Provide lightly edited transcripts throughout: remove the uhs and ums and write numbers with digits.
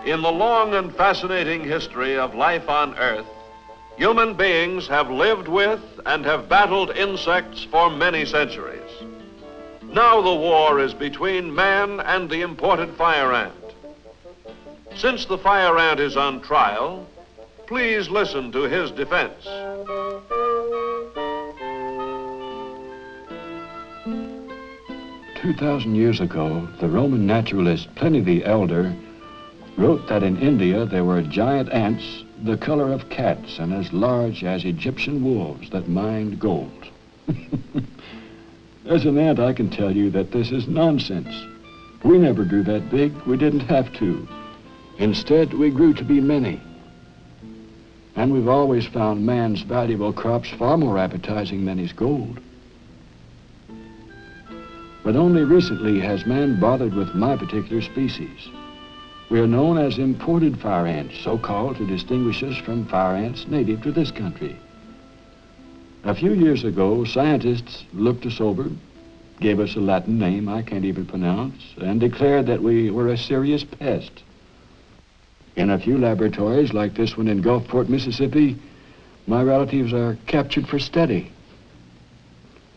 In the long and fascinating history of life on Earth, human beings have lived with and have battled insects for many centuries. Now the war is between man and the imported fire ant. Since the fire ant is on trial, please listen to his defense. 2,000 years ago, the Roman naturalist Pliny the Elder wrote that in India there were giant ants the color of cats and as large as Egyptian wolves that mined gold. As an ant, I can tell you that this is nonsense. We never grew that big. We didn't have to. Instead, we grew to be many. And we've always found man's valuable crops far more appetizing than his gold. But only recently has man bothered with my particular species. We are known as imported fire ants, so called to distinguish us from fire ants native to this country. A few years ago, scientists looked us over, gave us a Latin name I can't even pronounce, and declared that we were a serious pest. In a few laboratories, like this one in Gulfport, Mississippi, my relatives are captured for study.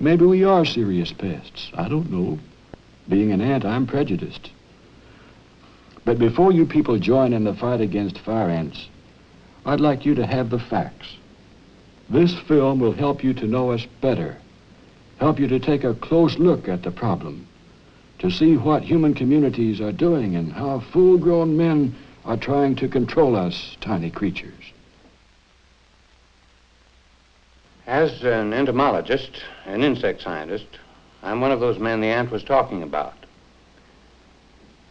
Maybe we are serious pests. I don't know. Being an ant, I'm prejudiced. But before you people join in the fight against fire ants, I'd like you to have the facts. This film will help you to know us better, help you to take a close look at the problem, to see what human communities are doing and how full-grown men are trying to control us tiny creatures. As an entomologist, an insect scientist, I'm one of those men the ant was talking about.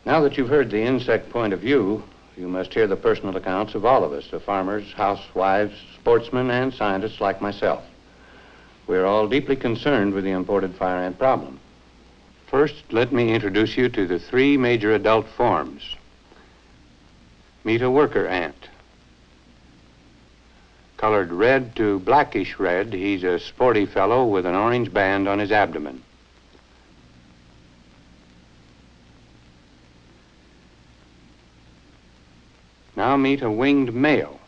Now that you've heard the insect point of view, you must hear the personal accounts of all of us, the farmers, housewives, sportsmen, and scientists like myself. We're all deeply concerned with the imported fire ant problem. First, let me introduce you to the three major adult forms. Meet a worker ant. Colored red to blackish red, he's a sporty fellow with an orange band on his abdomen. Now meet a winged male.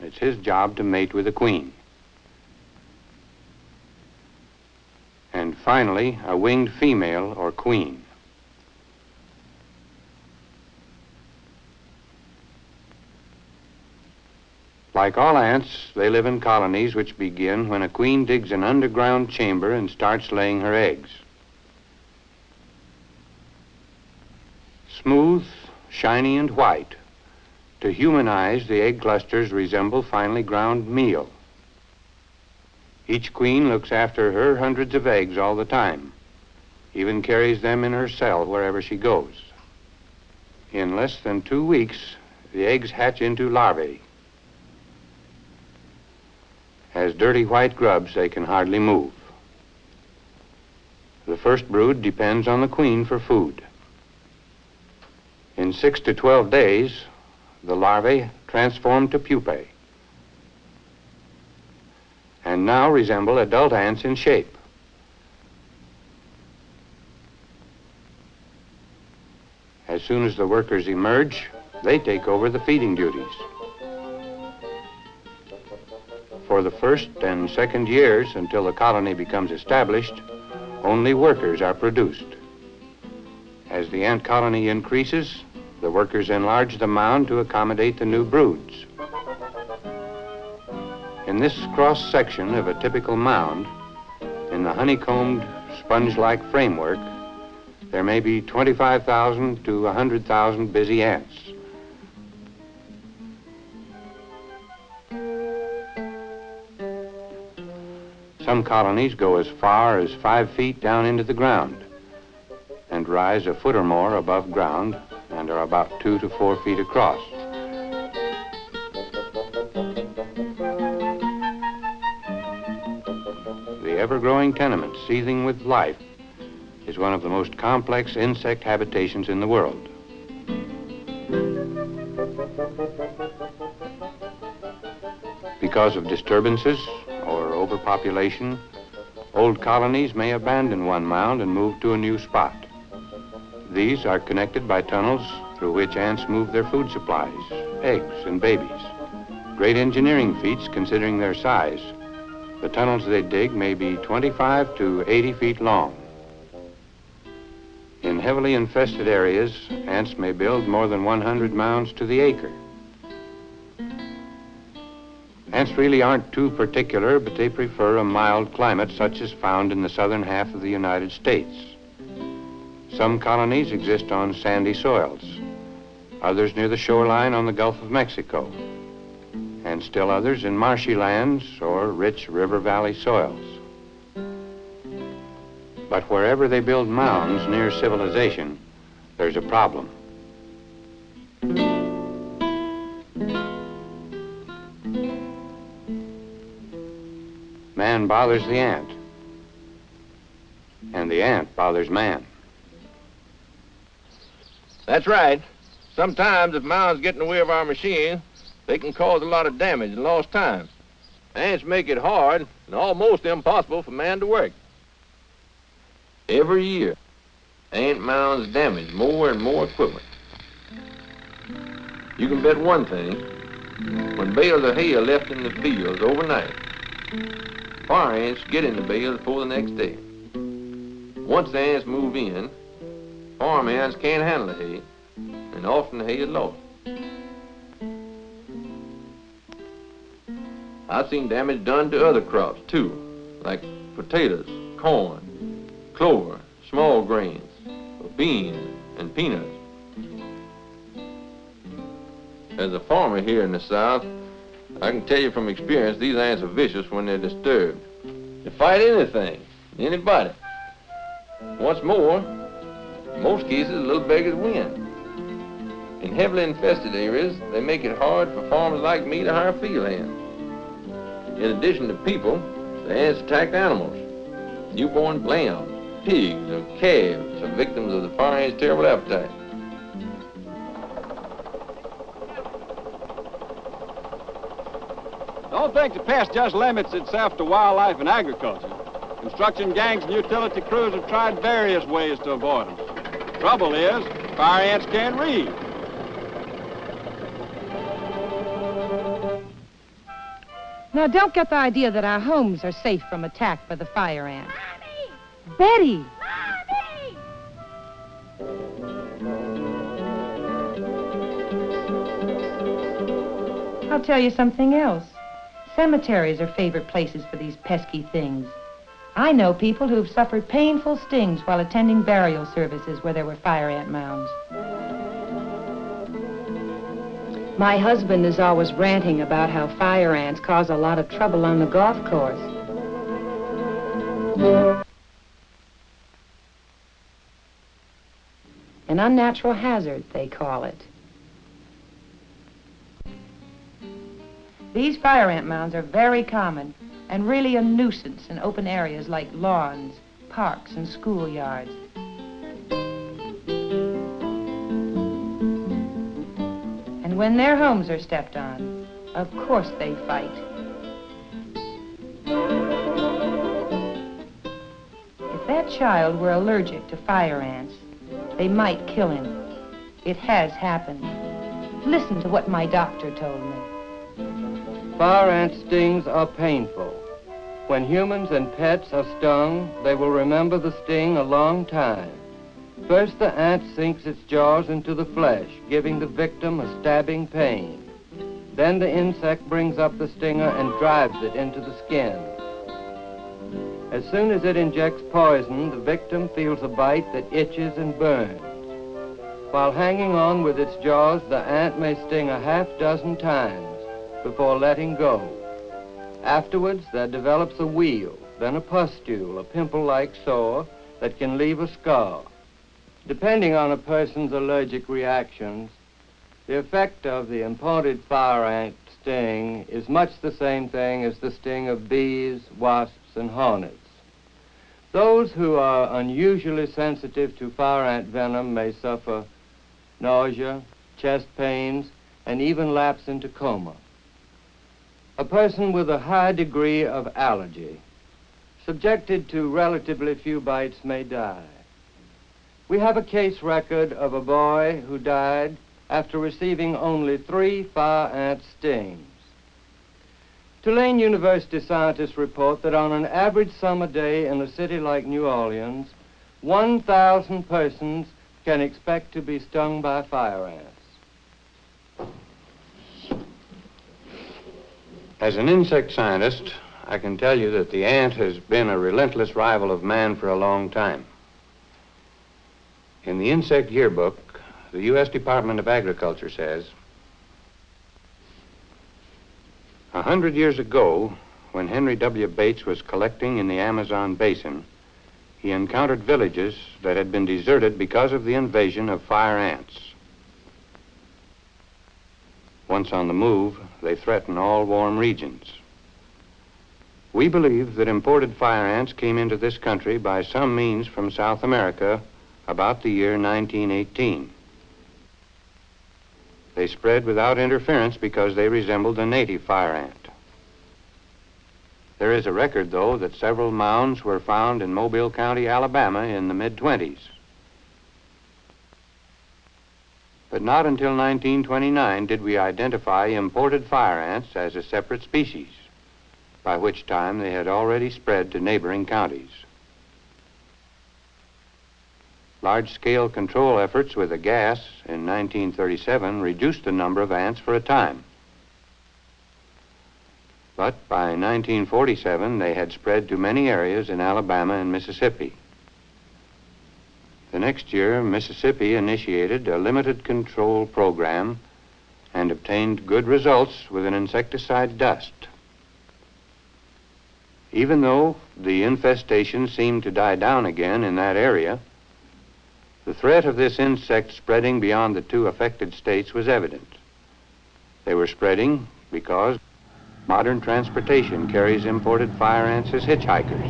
It's his job to mate with a queen. And finally, a winged female or queen. Like all ants, they live in colonies which begin when a queen digs an underground chamber and starts laying her eggs. Smooth, shiny and white. To human eyes, the egg clusters resemble finely ground meal. Each queen looks after her hundreds of eggs all the time, even carries them in her cell wherever she goes. In less than 2 weeks, the eggs hatch into larvae. As dirty white grubs, they can hardly move. The first brood depends on the queen for food. In 6 to 12 days, the larvae transform to pupae and now resemble adult ants in shape. As soon as the workers emerge, they take over the feeding duties. For the first and second years, until the colony becomes established, only workers are produced. As the ant colony increases, the workers enlarge the mound to accommodate the new broods. In this cross-section of a typical mound, in the honeycombed, sponge-like framework, there may be 25,000 to 100,000 busy ants. Some colonies go as far as 5 feet down into the ground and rise a foot or more above ground and are about 2 to 4 feet across. The ever-growing tenement, seething with life, is one of the most complex insect habitations in the world. Because of disturbances or overpopulation, old colonies may abandon one mound and move to a new spot. These are connected by tunnels through which ants move their food supplies, eggs, and babies. Great engineering feats considering their size. The tunnels they dig may be 25 to 80 feet long. In heavily infested areas, ants may build more than 100 mounds to the acre. Ants really aren't too particular, but they prefer a mild climate such as found in the southern half of the United States. Some colonies exist on sandy soils, others near the shoreline on the Gulf of Mexico, and still others in marshy lands or rich river valley soils. But wherever they build mounds near civilization, there's a problem. Man bothers the ant, and the ant bothers man. That's right. Sometimes if mounds get in the way of our machine, they can cause a lot of damage and lost time. Ants make it hard and almost impossible for man to work. Every year, ant mounds damage more and more equipment. You can bet one thing, when bales of hay are left in the fields overnight, fire ants get in the bales before the next day. Once the ants move in, farm ants can't handle the hay, and often the hay is lost. I've seen damage done to other crops too, like potatoes, corn, clover, small grains, beans, and peanuts. As a farmer here in the South, I can tell you from experience these ants are vicious when they're disturbed. They fight anything, anybody. What's more, in most cases, little beggars win. In heavily infested areas, they make it hard for farmers like me to hire field hands. In addition to people, the ants attack animals. Newborn lambs, pigs, or calves are victims of the fire ants' terrible appetite. Don't think the pest just limits itself to wildlife and agriculture. Construction gangs and utility crews have tried various ways to avoid them. Trouble is, fire ants can't read. Now, don't get the idea that our homes are safe from attack by the fire ants. Mommy! Betty! Mommy! I'll tell you something else. Cemeteries are favorite places for these pesky things. I know people who've suffered painful stings while attending burial services where there were fire ant mounds. My husband is always ranting about how fire ants cause a lot of trouble on the golf course. An unnatural hazard, they call it. These fire ant mounds are very common and really a nuisance in open areas like lawns, parks, and schoolyards. And when their homes are stepped on, of course they fight. If that child were allergic to fire ants, they might kill him. It has happened. Listen to what my doctor told me. Fire ant stings are painful. When humans and pets are stung, they will remember the sting a long time. First, the ant sinks its jaws into the flesh, giving the victim a stabbing pain. Then the insect brings up the stinger and drives it into the skin. As soon as it injects poison, the victim feels a bite that itches and burns. While hanging on with its jaws, the ant may sting a half-dozen times before letting go. Afterwards, there develops a wheal, then a pustule, a pimple-like sore that can leave a scar. Depending on a person's allergic reactions, the effect of the imported fire ant sting is much the same thing as the sting of bees, wasps, and hornets. Those who are unusually sensitive to fire ant venom may suffer nausea, chest pains, and even lapse into coma. A person with a high degree of allergy, subjected to relatively few bites, may die. We have a case record of a boy who died after receiving only 3 fire ant stings. Tulane University scientists report that on an average summer day in a city like New Orleans, 1,000 persons can expect to be stung by fire ants. As an insect scientist, I can tell you that the ant has been a relentless rival of man for a long time. In the Insect Yearbook, the U.S. Department of Agriculture says, 100 years ago, when Henry W. Bates was collecting in the Amazon basin, he encountered villages that had been deserted because of the invasion of fire ants. Once on the move, they threaten all warm regions. We believe that imported fire ants came into this country by some means from South America about the year 1918. They spread without interference because they resembled the native fire ant. There is a record, though, that several mounds were found in Mobile County, Alabama in the mid-20s. But not until 1929 did we identify imported fire ants as a separate species, by which time they had already spread to neighboring counties. Large-scale control efforts with a gas in 1937 reduced the number of ants for a time. But by 1947, they had spread to many areas in Alabama and Mississippi. The next year, Mississippi initiated a limited control program and obtained good results with an insecticide dust. Even though the infestation seemed to die down again in that area, the threat of this insect spreading beyond the 2 affected states was evident. They were spreading because modern transportation carries imported fire ants as hitchhikers.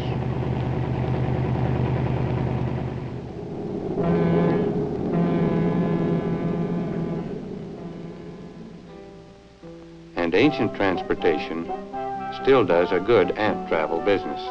And ancient transportation still does a good ant travel business.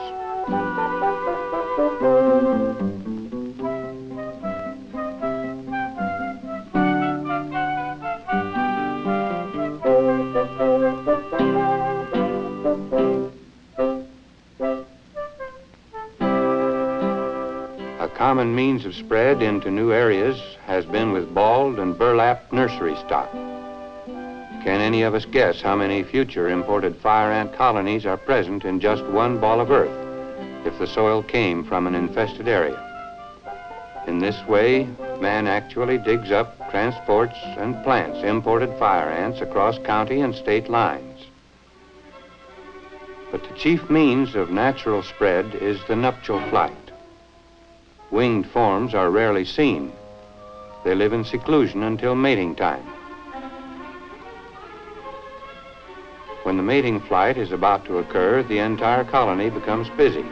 A common means of spread into new areas has been with balled and burlapped nursery stock. Can any of us guess how many future imported fire ant colonies are present in just one ball of earth if the soil came from an infested area? In this way, man actually digs up, transports, and plants imported fire ants across county and state lines. But the chief means of natural spread is the nuptial flight. Winged forms are rarely seen. They live in seclusion until mating time. When the mating flight is about to occur, the entire colony becomes busy.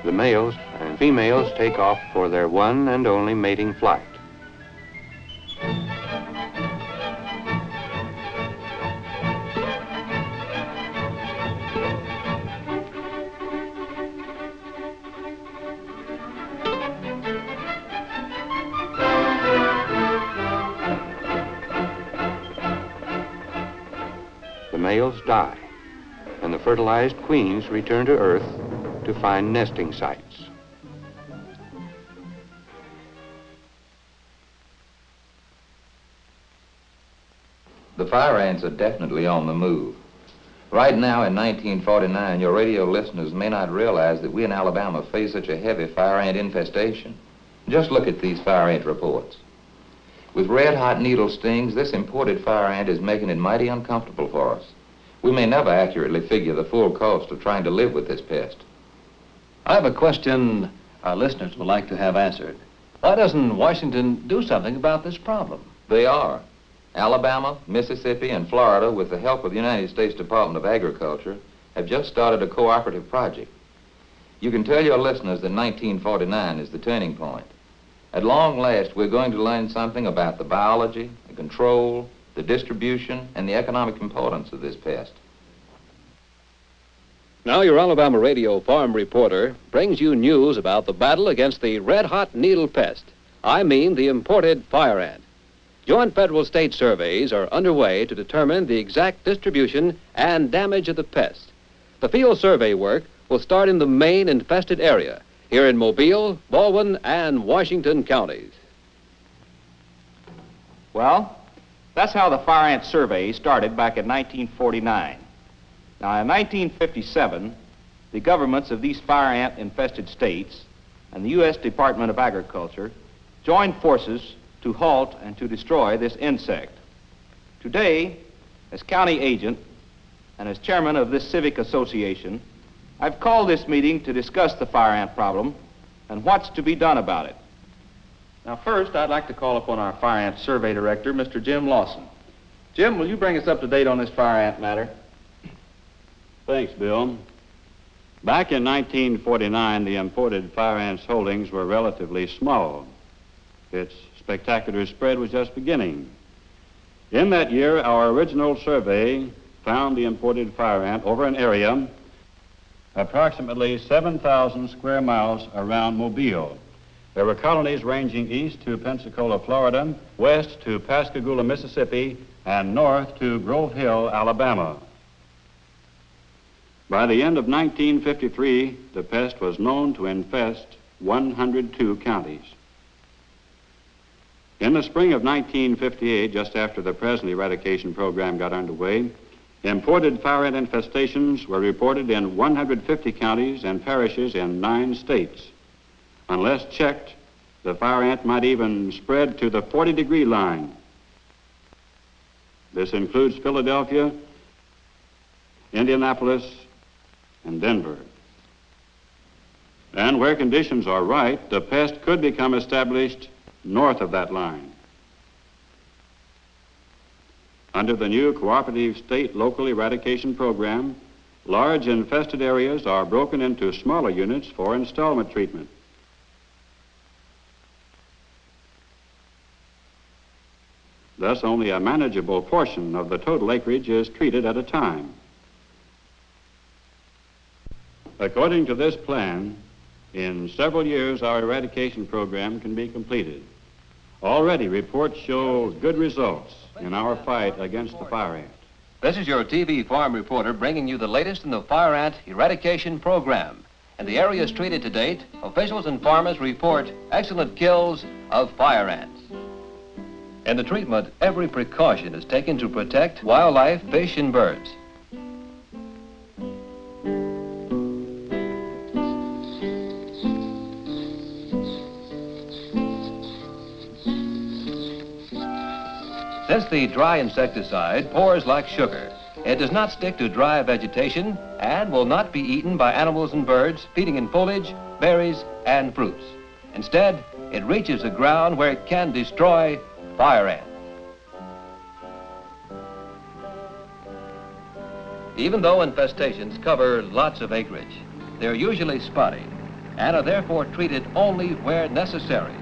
The males and females take off for their one and only mating flight. The males die, and the fertilized queens return to Earth to find nesting sites. The fire ants are definitely on the move. Right now in 1949, your radio listeners may not realize that we in Alabama face such a heavy fire ant infestation. Just look at these fire ant reports. With red-hot needle stings, this imported fire ant is making it mighty uncomfortable for us. We may never accurately figure the full cost of trying to live with this pest. I have a question our listeners would like to have answered. Why doesn't Washington do something about this problem? They are. Alabama, Mississippi, and Florida, with the help of the United States Department of Agriculture, have just started a cooperative project. You can tell your listeners that 1949 is the turning point. At long last, we're going to learn something about the biology, the control, the distribution, and the economic importance of this pest. Now your Alabama Radio Farm Reporter brings you news about the battle against the red-hot needle pest. I mean the imported fire ant. Joint federal state surveys are underway to determine the exact distribution and damage of the pest. The field survey work will start in the main infested area, here in Mobile, Baldwin, and Washington counties. Well, that's how the fire ant survey started back in 1949. Now, in 1957, the governments of these fire ant-infested states and the U.S. Department of Agriculture joined forces to halt and to destroy this insect. Today, as county agent and as chairman of this civic association, I've called this meeting to discuss the fire ant problem and what's to be done about it. Now, first, I'd like to call upon our fire ant survey director, Mr. Jim Lawson. Jim, will you bring us up to date on this fire ant matter? Thanks, Bill. Back in 1949, the imported fire ants' holdings were relatively small. Its spectacular spread was just beginning. In that year, our original survey found the imported fire ant over an area approximately 7,000 square miles around Mobile. There were colonies ranging east to Pensacola, Florida, west to Pascagoula, Mississippi, and north to Grove Hill, Alabama. By the end of 1953, the pest was known to infest 102 counties. In the spring of 1958, just after the present eradication program got underway, imported fire ant infestations were reported in 150 counties and parishes in 9 states. Unless checked, the fire ant might even spread to the 40-degree line. This includes Philadelphia, Indianapolis, and Denver. And where conditions are right, the pest could become established north of that line. Under the new cooperative state-local eradication program, large infested areas are broken into smaller units for installment treatment. Thus, only a manageable portion of the total acreage is treated at a time. According to this plan, in several years, our eradication program can be completed. Already, reports show good results in our fight against the fire ant. This is your TV farm reporter bringing you the latest in the fire ant eradication program. In the areas treated to date, officials and farmers report excellent kills of fire ants. In the treatment, every precaution is taken to protect wildlife, fish, and birds. Since the dry insecticide pours like sugar, it does not stick to dry vegetation and will not be eaten by animals and birds feeding in foliage, berries, and fruits. Instead, it reaches the ground where it can destroy fire ants. Even though infestations cover lots of acreage, they're usually spotty and are therefore treated only where necessary.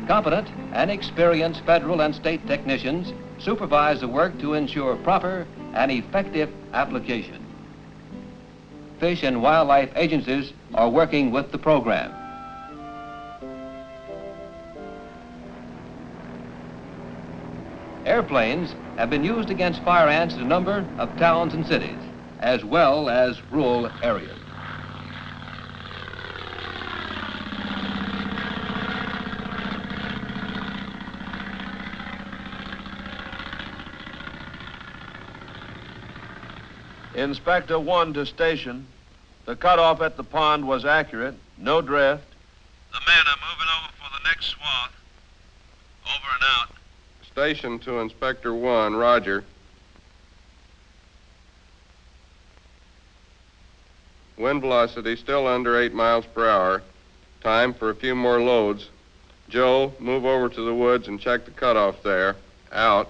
Competent and experienced federal and state technicians supervise the work to ensure proper and effective application. Fish and wildlife agencies are working with the program. Airplanes have been used against fire ants in a number of towns and cities, as well as rural areas. Inspector 1 to station. The cutoff at the pond was accurate, no drift. The men are moving over for the next swath. Over and out. Station to Inspector 1, Roger. Wind velocity still under 8 miles per hour. Time for a few more loads. Joe, move over to the woods and check the cutoff there. Out.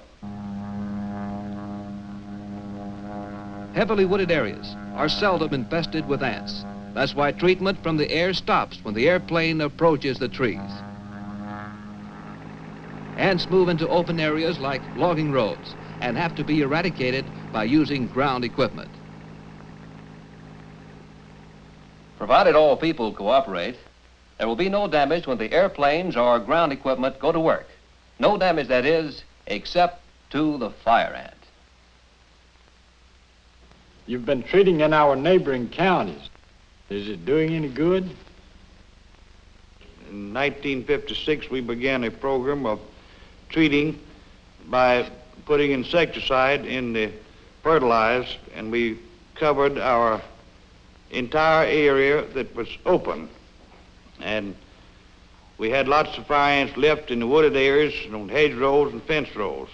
Heavily wooded areas are seldom infested with ants. That's why treatment from the air stops when the airplane approaches the trees. Ants move into open areas like logging roads and have to be eradicated by using ground equipment. Provided all people cooperate, there will be no damage when the airplanes or ground equipment go to work. No damage, that is, except to the fire ant. You've been treating in our neighboring counties. Is it doing any good? In 1956, we began a program of treating by putting insecticide in the fertilized, and we covered our entire area that was open. And we had lots of fire ants left in the wooded areas, on hedgerows and fence rows.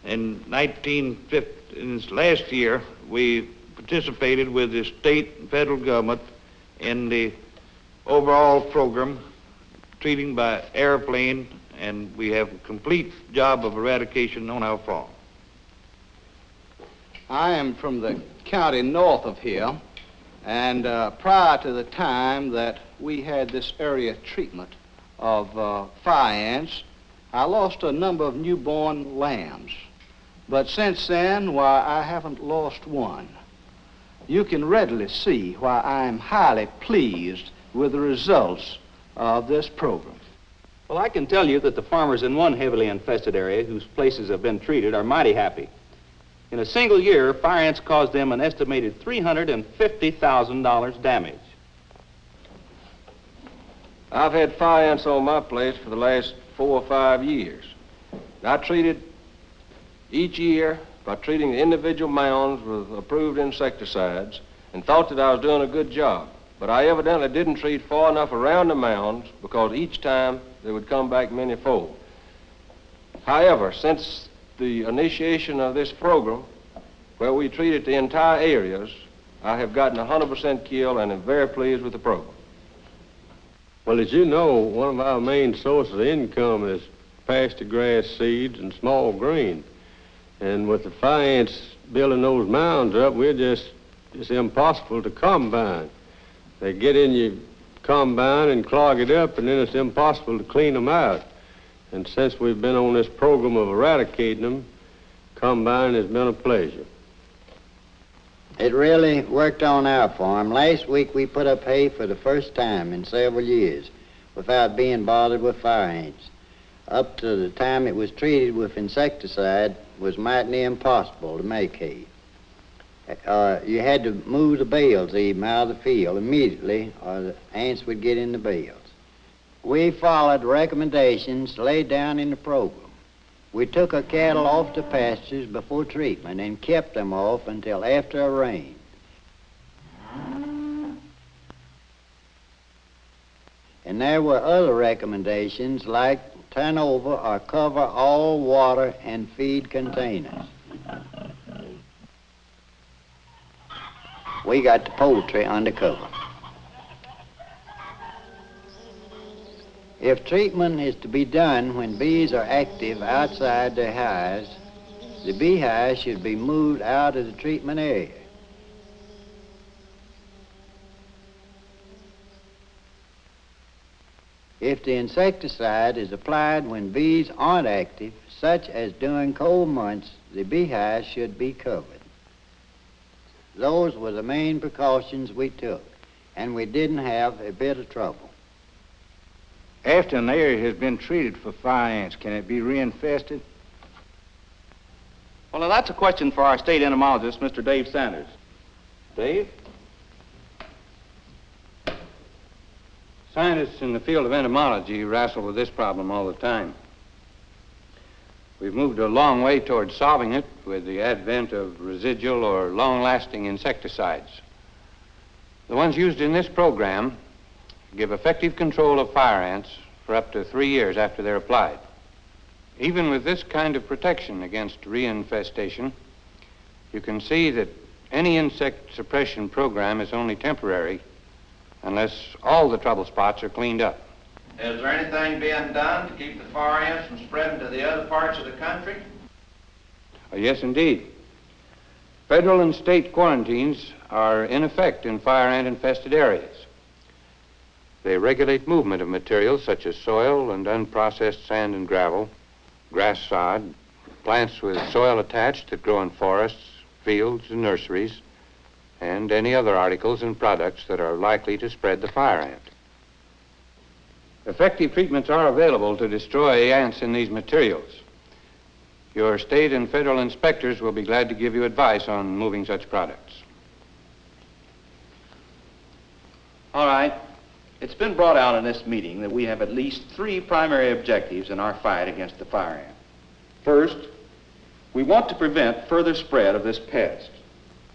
In this last year, we participated with the state and federal government in the overall program treating by airplane, and we have a complete job of eradication on our farm. I am from the county north of here, and prior to the time that we had this area treatment of fire ants, I lost a number of newborn lambs. But since then, why, I haven't lost one. You can readily see why I am highly pleased with the results of this program. Well, I can tell you that the farmers in one heavily infested area whose places have been treated are mighty happy. In a single year, fire ants caused them an estimated $350,000 damage. I've had fire ants on my place for the last 4 or 5 years. I treated each year by treating the individual mounds with approved insecticides and thought that I was doing a good job. But I evidently didn't treat far enough around the mounds because each time they would come back many-fold. However, since the initiation of this program, where we treated the entire areas, I have gotten 100% kill and am very pleased with the program. Well, as you know, one of our main sources of income is pasture grass seeds and small grain. And with the fire ants building those mounds up, it's impossible to combine. They get in your combine and clog it up, and then it's impossible to clean them out. And since we've been on this program of eradicating them, combining has been a pleasure. It really worked on our farm. Last week we put up hay for the first time in several years without being bothered with fire ants. Up to the time it was treated with insecticide, it was mighty near impossible to make hay. You had to move the bales even out of the field immediately, or the ants would get in the bales. We followed recommendations laid down in the program. We took our cattle off the pastures before treatment and kept them off until after a rain. And there were other recommendations like turn over or cover all water and feed containers. We got the poultry under cover. If treatment is to be done when bees are active outside their hives, the beehives should be moved out of the treatment area. If the insecticide is applied when bees aren't active, such as during cold months, the beehives should be covered. Those were the main precautions we took, and we didn't have a bit of trouble. After an area has been treated for fire ants, can it be reinfested? Well, now that's a question for our state entomologist, Mr. Dave Sanders. Dave? Scientists in the field of entomology wrestle with this problem all the time. We've moved a long way towards solving it with the advent of residual or long-lasting insecticides. The ones used in this program give effective control of fire ants for up to 3 years after they're applied. Even with this kind of protection against reinfestation, you can see that any insect suppression program is only temporary unless all the trouble spots are cleaned up. Is there anything being done to keep the fire ants from spreading to the other parts of the country? Yes, indeed. Federal and state quarantines are in effect in fire ant-infested areas. They regulate movement of materials such as soil and unprocessed sand and gravel, grass sod, plants with soil attached that grow in forests, fields, and nurseries, and any other articles and products that are likely to spread the fire ant. Effective treatments are available to destroy ants in these materials. Your state and federal inspectors will be glad to give you advice on moving such products. All right. It's been brought out in this meeting that we have at least 3 primary objectives in our fight against the fire ant. First, we want to prevent further spread of this pest.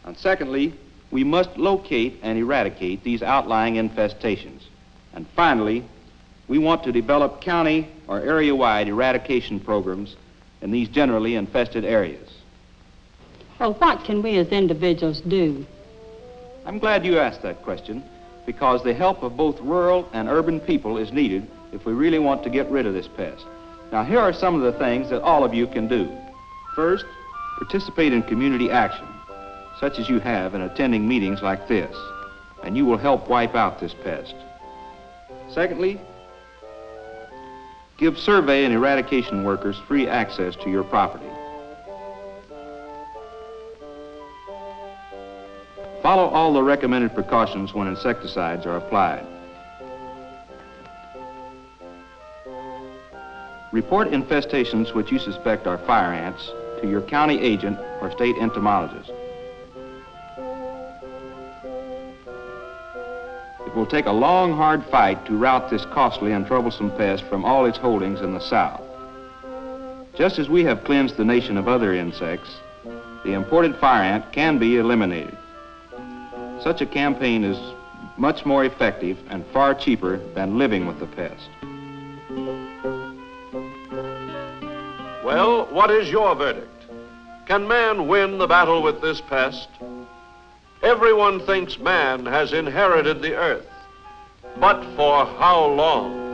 And secondly, we must locate and eradicate these outlying infestations. And finally, we want to develop county or area-wide eradication programs in these generally infested areas. Well, what can we as individuals do? I'm glad you asked that question, because the help of both rural and urban people is needed if we really want to get rid of this pest. Now, here are some of the things that all of you can do. First, participate in community action, such as you have in attending meetings like this, and you will help wipe out this pest. Secondly, give survey and eradication workers free access to your property. Follow all the recommended precautions when insecticides are applied. Report infestations which you suspect are fire ants to your county agent or state entomologist. It will take a long, hard fight to rout this costly and troublesome pest from all its holdings in the South. Just as we have cleansed the nation of other insects, the imported fire ant can be eliminated. Such a campaign is much more effective and far cheaper than living with the pest. Well, what is your verdict? Can man win the battle with this pest? Everyone thinks man has inherited the earth. But for how long?